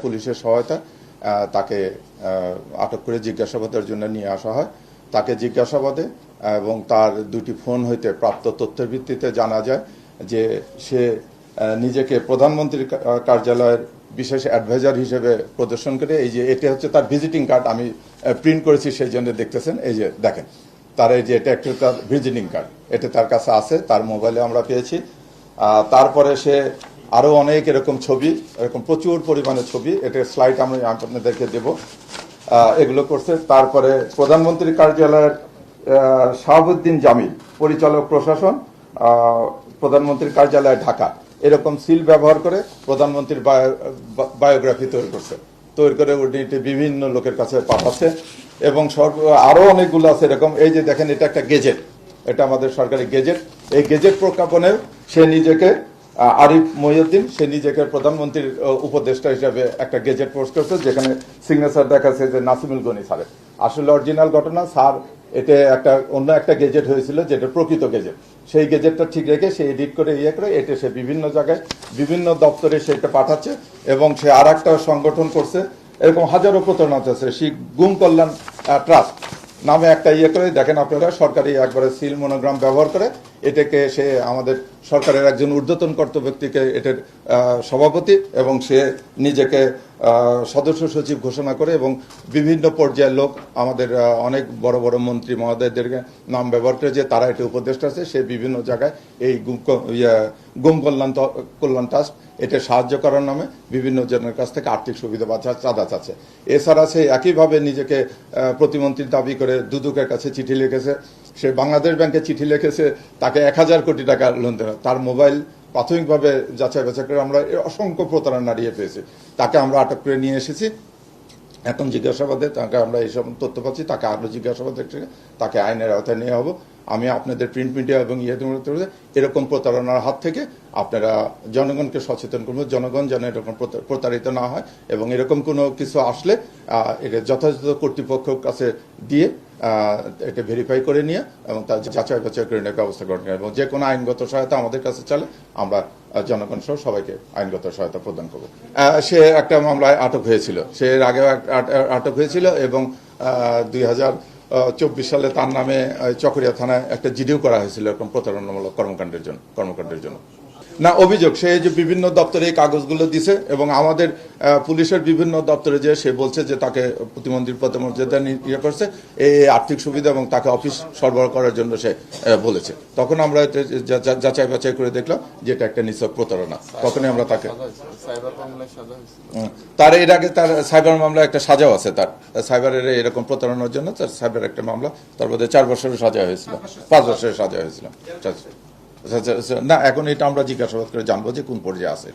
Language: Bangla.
পুলিশের সহায়তা তাকে আটক করে জিজ্ঞাসাবাদের জন্য নিয়ে আসা হয়। তাকে জিজ্ঞাসাবাদে এবং তার দুটি ফোন হইতে প্রাপ্ত তথ্যের ভিত্তিতে জানা যায় যে সে নিজেকে প্রধানমন্ত্রীর কার্যালয়ের বিশেষ অ্যাডভাইজার হিসেবে প্রদর্শন করে, এই যে এটা হচ্ছে তার ভিজিটিং কার্ড, আমি প্রিন্ট করেছি সেই জন্য দেখতেছেন, এই যে দেখেন তার এই যে এটা একটা তার ভিজিটিং কার্ড, এটা তার কাছে আছে, তার মোবাইলে আমরা পেয়েছি। তারপরে সে আরও অনেক এরকম ছবি, এরকম প্রচুর পরিমাণে ছবি, এটার স্লাইড আমি আপনাদেরকে দেব, এগুলো করছে। তারপরে প্রধানমন্ত্রীর কার্যালয়ের শাহাবুদ্দিন জামিল, পরিচালক প্রশাসন, প্রধানমন্ত্রীর কার্যালয় ঢাকা, এরকম সিল ব্যবহার করে প্রধানমন্ত্রীর বায়োগ্রাফি তৈরি করছে, তৈরি করে ওটি বিভিন্ন লোকের কাছে পাঠাচ্ছে এবং আরও অনেকগুলো আছে এরকম। এই যে দেখেন এটা একটা গেজেট, এটা আমাদের সরকারি গেজেট। এই গেজেট প্রজ্ঞাপনে সে নিজেকে আরিফ মহিউদ্দিন, সে নিজেকে প্রধানমন্ত্রীর উপদেষ্টা হিসেবে একটা গেজেট পোস্ট করছে, যেখানে সিগনেচার দেখাচ্ছে যে নাসিমুল গনি স্যারের। আসলে অরিজিনাল ঘটনা, স্যার এতে একটা অন্য একটা গেজেট হয়েছিল যেটা প্রকৃত গেজেট, সেই গেজেটটা ঠিক রেখে সে এডিট করে করে এটা সে বিভিন্ন জায়গায় বিভিন্ন দপ্তরে সেটা পাঠাচ্ছে এবং সে আর একটা সংগঠন করছে। এরকম হাজারো প্রতারণা আছে। সেই গুম কল্যাণ ট্রাস্ট নামে একটা করে দেখেন আপনারা, সরকারি একবারে সিল মনোগ্রাম ব্যবহার করে এটাকে সে আমাদের সরকারের একজন ঊর্ধ্বতন কর্তব্য ব্যক্তিকে এটার সভাপতি এবং সে নিজেকে সদস্য সচিব ঘোষণা করে এবং বিভিন্ন পর্যায়ের লোক, আমাদের অনেক বড় বড় মন্ত্রী মহোদয়দেরকে নাম ব্যবহার করে যে তারা এটা উপদেষ্টা আছে, সে বিভিন্ন জায়গায় এই গুম কল্যাণ ট্রাস্ট এটা সাহায্য করার নামে বিভিন্ন জনের কাছ থেকে আর্থিক সুবিধা বা চাঁদা চাচ্ছে। এছাড়া সে একইভাবে নিজেকে প্রতিমন্ত্রীর দাবি করে দুদকের কাছে চিঠি লিখেছে, সে বাংলাদেশ ব্যাংকে চিঠি লিখেছে তাকে 1000 কোটি টাকা লোন দেওয়া। তার মোবাইল প্রাথমিকভাবে যাচাই বাছাই করে আমরা অসংখ্য প্রতারণা নাড়িয়ে পেয়েছি, তাকে আমরা আটক করে নিয়ে এসেছি। এখন জিজ্ঞাসাবাদে তাকে আমরা এইসব তথ্য পাচ্ছি, তাকে আরও জিজ্ঞাসাবাদ তাকে আইনের আওতায় নেওয়া হবো। আমি আপনাদের প্রিন্ট মিডিয়া এবং এরকম প্রতারণার হাত থেকে আপনারা জনগণকে সচেতন করবো, জনগণ যেন এরকম প্রতারিত না হয় এবং এরকম কোনো কিছু আসলে এটা যথাযথ কর্তৃপক্ষের কাছে দিয়ে এটা ভেরিফাই করে নিয়ে এবং তার যাচাই বাছাই করে নেওয়ার ব্যবস্থা করেন এবং যে কোনো আইনগত সহায়তা আমাদের কাছে চলে আমরা জনগণ সহ সবাইকে আইনগত সহায়তা প্রদান করব। সে একটা মামলায় আটক হয়েছিল, সে এর আগেও আটক হয়েছিল এবং 2024 সালে তার নামে চকরিয়া থানায় একটা জিডিও করা হয়েছিল এরকম প্রতারণামূলক কর্মকাণ্ডের জন্য। না, অভিযোগ সে যে বিভিন্ন দপ্তরে এই কাগজগুলো দিছে এবং আমাদের পুলিশের বিভিন্ন দপ্তরে যে সে বলছে যে তাকে প্রতিমন্ত্রীর পদমর্যাদা ইয়ে করছে এই আর্থিক সুবিধা এবং তাকে অফিস সরবরাহ করার জন্য সে বলেছে। তখন আমরা যাচাই বাছাই করে দেখলাম যে এটা একটা নিছক প্রতারণা। তখনই আমরা তাকে তার এর আগে তার সাইবার মামলা একটা সাজাও আছে, তার সাইবারের এরকম প্রতারণার জন্য তার সাইবার একটা মামলা, তার মধ্যে 4 বছরের সাজা হয়েছিল, 5 বছরের সাজা হয়েছিল। না, এখন এটা আমরা জিজ্ঞাসাবাদ করে জানবো যে কোন পর্যায়ে আছে।